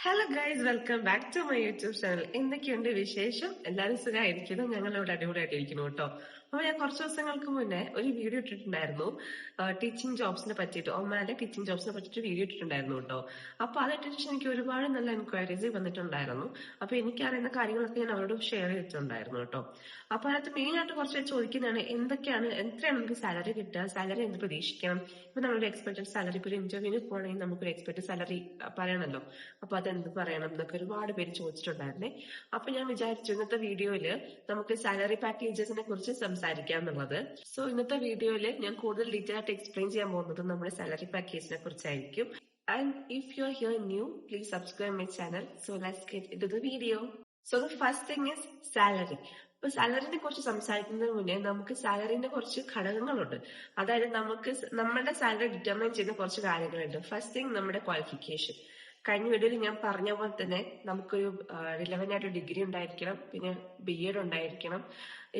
Hello guys, welcome back to my YouTube channel. എന്തൊക്കെയുണ്ട് വിശേഷം? എല്ലാവരും സുഖമായിരിക്കുന്നു. ഞങ്ങൾ ഇവിടെ അടിപൊളിയായിട്ടിരിക്കുന്നു കേട്ടോ. അപ്പൊ ഞാൻ കുറച്ച് ദിവസങ്ങൾക്ക് മുന്നേ ഒരു വീഡിയോ ഇട്ടിട്ടുണ്ടായിരുന്നു, ടീച്ചിങ് ജോബ്സിനെ പറ്റിയിട്ട്, ഒമാന്റെ ടീച്ചിങ് ജോബ്സിനെ പറ്റിയിട്ട് വീഡിയോ ഇട്ടിട്ടുണ്ടായിരുന്നു കേട്ടോ. അപ്പൊ അതിട്ടിട്ട് എനിക്ക് ഒരുപാട് നല്ല എൻക്വയറീസ് വന്നിട്ടുണ്ടായിരുന്നു. അപ്പൊ എനിക്കറിയുന്ന കാര്യങ്ങളൊക്കെ ഞാൻ അവരോട് ഷെയർ ചെയ്തിട്ടുണ്ടായിരുന്നു കേട്ടോ. അപ്പൊ അതിനകത്ത് മെയിൻ ആയിട്ട് കുറച്ച് ചോദിക്കുന്നതാണ്, എത്രയാണ് നമുക്ക് സാലറി കിട്ടുക, സാലറി എന്ത് പ്രതീക്ഷിക്കണം. ഇപ്പൊ നമ്മളൊരു എക്സ്പെക്ടഡ് സാലറി, ഇപ്പൊ ഒരു ഇന്റർവ്യൂവിന് പോകണമെങ്കിൽ നമുക്കൊരു എക്സ്പെക്ടഡ് സാലറി പറയണല്ലോ. അപ്പൊ അതെന്ത് പറയണം എന്നൊക്കെ ഒരുപാട് പേര് ചോദിച്ചിട്ടുണ്ടായിരുന്നേ. അപ്പൊ ഞാൻ വിചാരിച്ചു ഇന്നത്തെ വീഡിയോയില് നമുക്ക് സാലറി പാക്കേജസിനെ കുറിച്ച് സംസാരിക്കാം എന്നുള്ളത്. സോ ഇന്നത്തെ വീഡിയോയില് ഞാൻ കൂടുതൽ ഡീറ്റെയിൽ ആയിട്ട് എക്സ്പ്ലെയിൻ ചെയ്യാൻ പോകുന്നത് നമ്മുടെ salary പാക്കേജിനെ കുറിച്ചായിരിക്കും. And if you're here new, please subscribe my channel. So let's get into the video. So the first thing is salary. ഇപ്പൊ സാലറിനെ കുറിച്ച് സംസാരിക്കുന്നതിന് മുന്നേ നമുക്ക് സാലറിന്റെ കുറച്ച് ഘടകങ്ങളുണ്ട്. അതായത് നമുക്ക് നമ്മുടെ സാലറി ഡിറ്റർമൈൻ ചെയ്യുന്ന കുറച്ച് കാര്യങ്ങളുണ്ട്. ഫസ്റ്റ് തിങ് നമ്മുടെ ക്വാളിഫിക്കേഷൻ. കഴിഞ്ഞ വീഡിയോയിൽ ഞാൻ പറഞ്ഞ പോലെ തന്നെ നമുക്കൊരു റിലവന്റ് ആയിട്ട് ഡിഗ്രി ഉണ്ടായിരിക്കണം, പിന്നെ BEd ഉണ്ടായിരിക്കണം.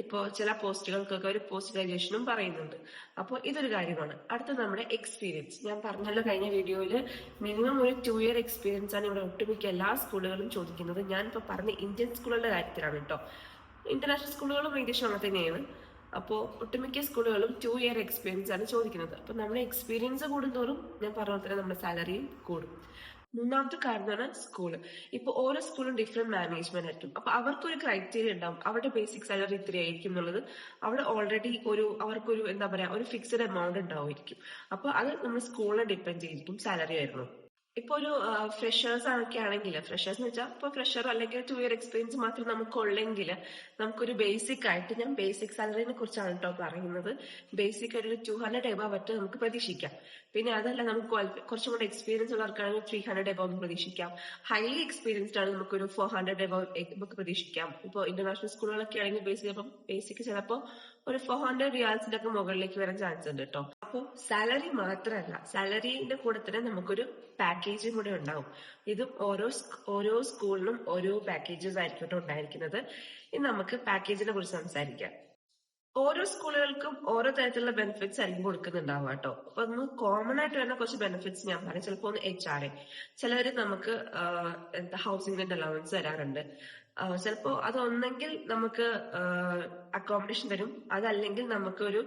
ഇപ്പോ ചില പോസ്റ്റുകൾക്കൊക്കെ ഒരു പോസ്റ്റ് ഗ്രാജുവേഷനും പറയുന്നുണ്ട്. അപ്പോൾ ഇതൊരു കാര്യമാണ്. അടുത്ത നമ്മുടെ എക്സ്പീരിയൻസ്. ഞാൻ പറഞ്ഞല്ലോ കഴിഞ്ഞ വീഡിയോയിൽ, മിനിമം ഒരു 2 year എക്സ്പീരിയൻസ് ആണ് ഇവിടെ ഒട്ടുമിക്ക എല്ലാ സ്കൂളുകളും ചോദിക്കുന്നത്. ഞാനിപ്പോ പറഞ്ഞ ഇന്ത്യൻ സ്കൂളുകളുടെ കാര്യത്തിലാണ് കേട്ടോ. ഇന്റർനാഷണൽ സ്കൂളുകളും ഏകദേശം അങ്ങനെ തന്നെയാണ്. അപ്പോൾ ഒട്ടുമിക്ക സ്കൂളുകളും 2 year എക്സ്പീരിയൻസ് ആണ് ചോദിക്കുന്നത്. അപ്പൊ നമ്മുടെ എക്സ്പീരിയൻസ് കൂടുന്തോറും ഞാൻ പറഞ്ഞ പോലെ തന്നെ നമ്മുടെ സാലറിയും കൂടും. മൂന്നാമത്തെ കാര്യമാണ് സ്കൂള്. ഇപ്പൊ ഓരോ സ്കൂളും ഡിഫറെന്റ് മാനേജ്മെന്റ് ആയിരിക്കും. അപ്പൊ അവർക്കൊരു ക്രൈറ്റീരിയ ഉണ്ടാവും, അവരുടെ ബേസിക് സാലറി ഇത്രയായിരിക്കും എന്നുള്ളത്. അവിടെ ഓൾറെഡി അവർക്കൊരു എന്താ പറയാ, ഒരു ഫിക്സഡ് എമൗണ്ട് ഉണ്ടാവുമായിരിക്കും. അപ്പൊ അത് നമ്മുടെ സ്കൂളിനെ ഡിപ്പെൻഡ് ചെയ്തിരിക്കും സാലറി ആയിരുന്നു. ഇപ്പൊ ഒരു ഫ്രഷേഴ്സ് ഒക്കെ ആണെങ്കിൽ, ഫ്രഷേഴ്സ് എന്ന് വെച്ചാൽ ഇപ്പൊ ഫ്രഷർ അല്ലെങ്കിൽ 2 year എക്സ്പീരിയൻസ് മാത്രം നമുക്കുള്ളെങ്കിൽ നമുക്കൊരു ബേസിക് ആയിട്ട്, ഞാൻ ബേസിക് സാലറിനെ കുറിച്ചാണ് കേട്ടോ പറയുന്നത്, ബേസിക് ആയിട്ട് ഒരു 200 എബോവ് ആയിട്ട് നമുക്ക് പ്രതീക്ഷിക്കാം. പിന്നെ അതല്ല, നമുക്ക് കുറച്ചും കൂടെ എക്സ്പീരിയൻസ് ഉള്ളവർക്കാണെങ്കിൽ 300 എബോവ് പ്രതീക്ഷിക്കാം. ഹൈലി എക്സ്പീരിയൻസ്ഡ് ആണ് നമുക്കൊരു 400 എബോവ് നമുക്ക് പ്രതീക്ഷിക്കാം. ഇപ്പൊ ഇന്റർനാഷണൽ സ്കൂളുകളൊക്കെ ആണെങ്കിൽ ബേസിക് ചിലപ്പോ ഒരു 400 റിയാൽസിന്റെ ഒക്കെ മുകളിലേക്ക് വരാൻ ചാൻസ് ഉണ്ട് കേട്ടോ. അപ്പോൾ സാലറി മാത്രമല്ല, സാലറിന്റെ കൂടെ തന്നെ നമുക്കൊരു പാക്കേജും കൂടെ ഉണ്ടാവും. ഇതും ഓരോ സ്കൂളിനും ഓരോ പാക്കേജസ് ആയിരിക്കും ഉണ്ടായിരിക്കുന്നത്. ഇനി നമുക്ക് പാക്കേജിനെ കുറിച്ച് സംസാരിക്കാം. ഓരോ സ്കൂളുകൾക്കും ഓരോ തരത്തിലുള്ള ബെനിഫിറ്റ്സ് ആയിരിക്കും കൊടുക്കുന്നുണ്ടാവുക കേട്ടോ. അപ്പൊ ഒന്ന് കോമൺ ആയിട്ട് വരുന്ന കുറച്ച് ബെനിഫിറ്റ്സ് ഞാൻ പറയാം. ചിലപ്പോ ഒന്ന് HRA, ചിലവര് നമുക്ക് എന്താ ഹൗസിംഗ് റെന്റ് അലവൻസ് തരാറുണ്ട്. ചിലപ്പോ അതൊന്നെങ്കിൽ നമുക്ക് അക്കോമഡേഷൻ തരും, അതല്ലെങ്കിൽ നമുക്ക് ഒരു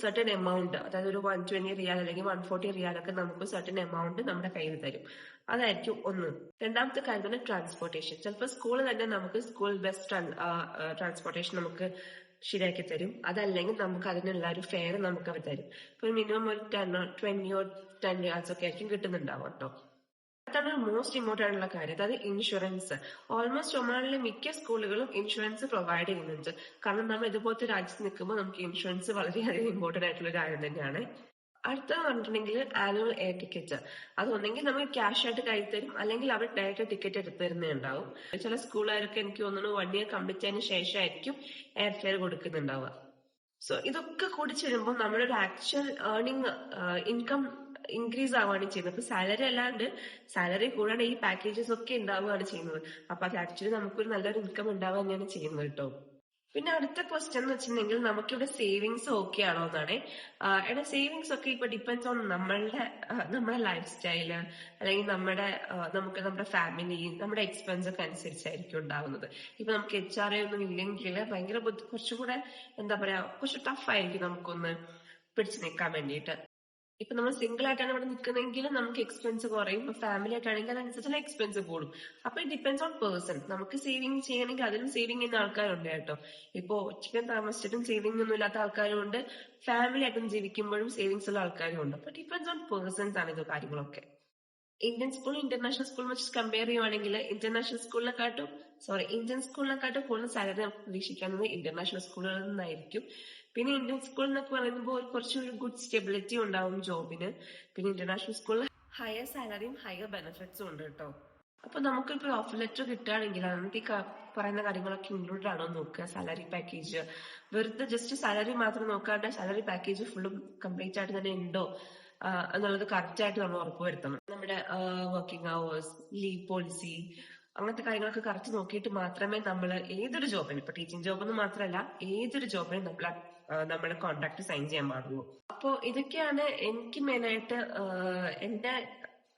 സർട്ടൻ എമൗണ്ട്, അതായത് ഒരു 120 റിയാൽ അല്ലെങ്കിൽ 140 റിയാലൊക്കെ നമുക്ക് സർട്ടൻ എമൗണ്ട് നമ്മുടെ കയ്യിൽ തരും. അതായിരിക്കും ഒന്ന്. രണ്ടാമത്തെ കാര്യം തന്നെ ട്രാൻസ്പോർട്ടേഷൻ. ചിലപ്പോൾ സ്കൂൾ തന്നെ നമുക്ക് സ്കൂൾ ബസ് ട്രാൻസ്പോർട്ടേഷൻ നമുക്ക് ശരിയാക്കി തരും. അതല്ലെങ്കിൽ നമുക്ക് അതിനുള്ള ഒരു ഫെയർ നമുക്ക് അവർ തരും. ഇപ്പൊ മിനിമം ഒരു 10 റിയാൽസ് ഒക്കെ ആയിരിക്കും കിട്ടുന്നുണ്ടാവും കേട്ടോ. അതാണ് മോസ്റ്റ് ഇമ്പോർട്ടൻ്റ് ആയിട്ടുള്ള കാര്യം, അതായത് ഇൻഷുറൻസ്. ഓൾമോസ്റ്റ് ഒമാനിലെ മിക്ക സ്കൂളുകളും ഇൻഷുറൻസ് പ്രൊവൈഡ് ചെയ്യുന്നുണ്ട്. കാരണം നമ്മൾ ഇതുപോലത്തെ രാജ്യത്ത് നിൽക്കുമ്പോൾ നമുക്ക് ഇൻഷുറൻസ് വളരെയധികം ഇമ്പോർട്ടൻ്റ് ആയിട്ടുള്ള കാര്യം തന്നെയാണ്. അടുത്തത് പറഞ്ഞിട്ടുണ്ടെങ്കിൽ ആനുവൽ എയർ ടിക്കറ്റ്. അതൊന്നെങ്കിൽ നമുക്ക് ക്യാഷ് ആയിട്ട് കയ്യിൽ തരും, അല്ലെങ്കിൽ അവർ ഡയറക്റ്റ് ടിക്കറ്റ് എടുത്ത് തരുന്നുണ്ടാവും. ചില സ്കൂളുകാരൊക്കെ എനിക്ക് തോന്നുന്നു 1 year കംപ്ലീറ്റ് ആയതിനു ശേഷമായിരിക്കും എയർ ഫെയർ കൊടുക്കുന്നുണ്ടാവുക. സോ ഇതൊക്കെ കൂടി ചേരുമ്പോൾ നമ്മുടെ ഒരു ആക്ച്വൽ ഏർണിംഗ് ഇൻകം ഇൻക്രീസ് ആവുകയാണ് ചെയ്യുന്നത്. അപ്പൊ സാലറി അല്ലാണ്ട് സാലറി കൂടാണ്ട് ഈ പാക്കേജസ് ഒക്കെ ഉണ്ടാവുകയാണ് ചെയ്യുന്നത്. അപ്പൊ അത് ആക്ച്വലി നമുക്കൊരു നല്ലൊരു ഇൻകം ഉണ്ടാവുക തന്നെയാണ് ചെയ്യുന്നത് കേട്ടോ. പിന്നെ അടുത്ത ക്വസ്റ്റ്യൻ എന്ന് വെച്ചിട്ടുണ്ടെങ്കിൽ, നമുക്കിവിടെ സേവിങ്സ് ഓക്കെ ആണോ എന്നാണ്. എടാ, സേവിങ്സ് ഒക്കെ ഇപ്പൊ ഡിപ്പെൻഡ്സ് ഓൺ നമ്മുടെ ലൈഫ് സ്റ്റൈല്, അല്ലെങ്കിൽ നമ്മുടെ ഫാമിലി, നമ്മുടെ എക്സ്പെൻസ് ഒക്കെ അനുസരിച്ചായിരിക്കും ഉണ്ടാവുന്നത്. ഇപ്പൊ നമുക്ക് HRA ഒന്നും ഇല്ലെങ്കിൽ ഭയങ്കര കുറച്ചും കൂടെ എന്താ പറയാ, കുറച്ച് ടഫ് ആയിരിക്കും നമുക്കൊന്ന് പിടിച്ചു നിൽക്കാൻ വേണ്ടിയിട്ട്. ഇപ്പൊ നമ്മൾ സിംഗിൾ ആയിട്ടാണ് ഇവിടെ നിൽക്കുന്നതെങ്കിൽ നമുക്ക് എക്സ്പെൻസ് കുറയും. ഇപ്പൊ ഫാമിലി ആയിട്ടാണെങ്കിൽ അതനുസരിച്ചുള്ള എക്സ്പെൻസ് കൂടും. അപ്പൊ ഇറ്റ് ഡിപ്പെൻസ് ഓൺ പേഴ്സൺ. നമുക്ക് സേവിങ് ചെയ്യണമെങ്കിൽ അതിലും സേവിങ് ചെയ്യുന്ന ആൾക്കാരുണ്ട് കേട്ടോ. ഇപ്പൊ ഒറ്റയ്ക്കും താമസിച്ചിട്ടും സേവിങ് ഒന്നും ഇല്ലാത്ത ആൾക്കാരും ഉണ്ട്, ഫാമിലി ആയിട്ടും ജീവിക്കുമ്പോഴും സേവിങ്സ് ഉള്ള ആൾക്കാരും ഉണ്ട്. അപ്പൊ ഡിപ്പെൻസ് ഓൺ പേഴ്സൺസ് ആണ് ഇത് കാര്യങ്ങളൊക്കെ. ഇന്ത്യൻ സ്കൂൾ ഇന്റർനാഷണൽ സ്കൂൾ വെച്ച് കമ്പയർ ചെയ്യുവാണെങ്കിൽ ഇന്ത്യൻ സ്കൂളിനെക്കാട്ടും കൂടുതൽ സാലറി നമുക്ക് പ്രതീക്ഷിക്കുന്നത് ഇന്റർനാഷണൽ സ്കൂളുകളിൽ നിന്നായിരിക്കും. പിന്നെ ഇന്ത്യൻ സ്കൂൾ എന്നൊക്കെ പറയുമ്പോൾ കുറച്ചൊരു ഗുഡ് സ്റ്റെബിലിറ്റി ഉണ്ടാവും ജോബിന്. പിന്നെ ഇന്റർനാഷണൽ സ്കൂളിൽ ഹയർ സാലറിയും ഹയർ ബെനിഫിറ്റ്സും ഉണ്ട് കേട്ടോ. അപ്പൊ നമുക്കിപ്പോ ഓഫർ ലെറ്റർ കിട്ടുകയാണെങ്കിൽ അതിനകത്ത് ഈ പറയുന്ന കാര്യങ്ങളൊക്കെ ഇൻക്ലൂഡഡ് ആണോ നോക്കുക. സാലറി പാക്കേജ് വെറുതെ ജസ്റ്റ് സാലറി മാത്രം നോക്കാണ്ട് സാലറി പാക്കേജ് ഫുള്ളും കംപ്ലീറ്റ് ആയിട്ട് തന്നെ ഉണ്ടോ എന്നുള്ളത് കറക്റ്റ് ആയിട്ട് നമ്മൾ ഉറപ്പുവരുത്തണം. നമ്മുടെ വർക്കിംഗ് അവേഴ്സ്, ലീവ് പോളിസി, അങ്ങനത്തെ കാര്യങ്ങളൊക്കെ കറക്റ്റ് നോക്കിയിട്ട് മാത്രമേ നമ്മൾ ഏതൊരു ജോബിനും, ഇപ്പൊ ടീച്ചിങ് ജോബ് എന്ന് മാത്രമല്ല ഏതൊരു ജോബിനും നമ്മുടെ കോൺട്രാക്ട് സൈൻ ചെയ്യാൻ പാടുള്ളൂ. അപ്പോ ഇതൊക്കെയാണ് എനിക്ക് മെയിനായിട്ട് എന്റെ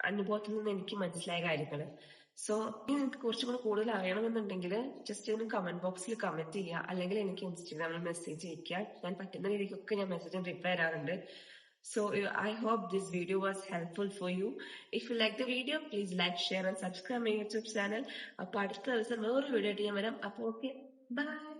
അനുഭവത്തിൽ നിന്ന് എനിക്ക് മനസ്സിലായ കാര്യങ്ങള്. സോ നിങ്ങൾക്ക് കുറച്ചും കൂടെ കൂടുതൽ അറിയണമെന്നുണ്ടെങ്കിൽ ജസ്റ്റ് ഒന്ന് കമന്റ് ബോക്സിൽ കമന്റ് ചെയ്യുക, അല്ലെങ്കിൽ എനിക്ക് ഇൻസ്റ്റാഗ്രാമിൽ മെസ്സേജ് അയക്കുക. ഞാൻ പറ്റുന്ന രീതിക്കൊക്കെ ഞാൻ മെസ്സേജിന് റിപ്ലൈ തരാറുണ്ട്. So I hope this video was helpful for you. If you like the video, please like, share and subscribe my YouTube channel. അപ്പോൾ അടുത്ത ദിവസം വേറൊരു വീഡിയോ ആയിട്ട് ഞാൻ വരാം. അപ്പോൾ ഓക്കെ, ബൈ.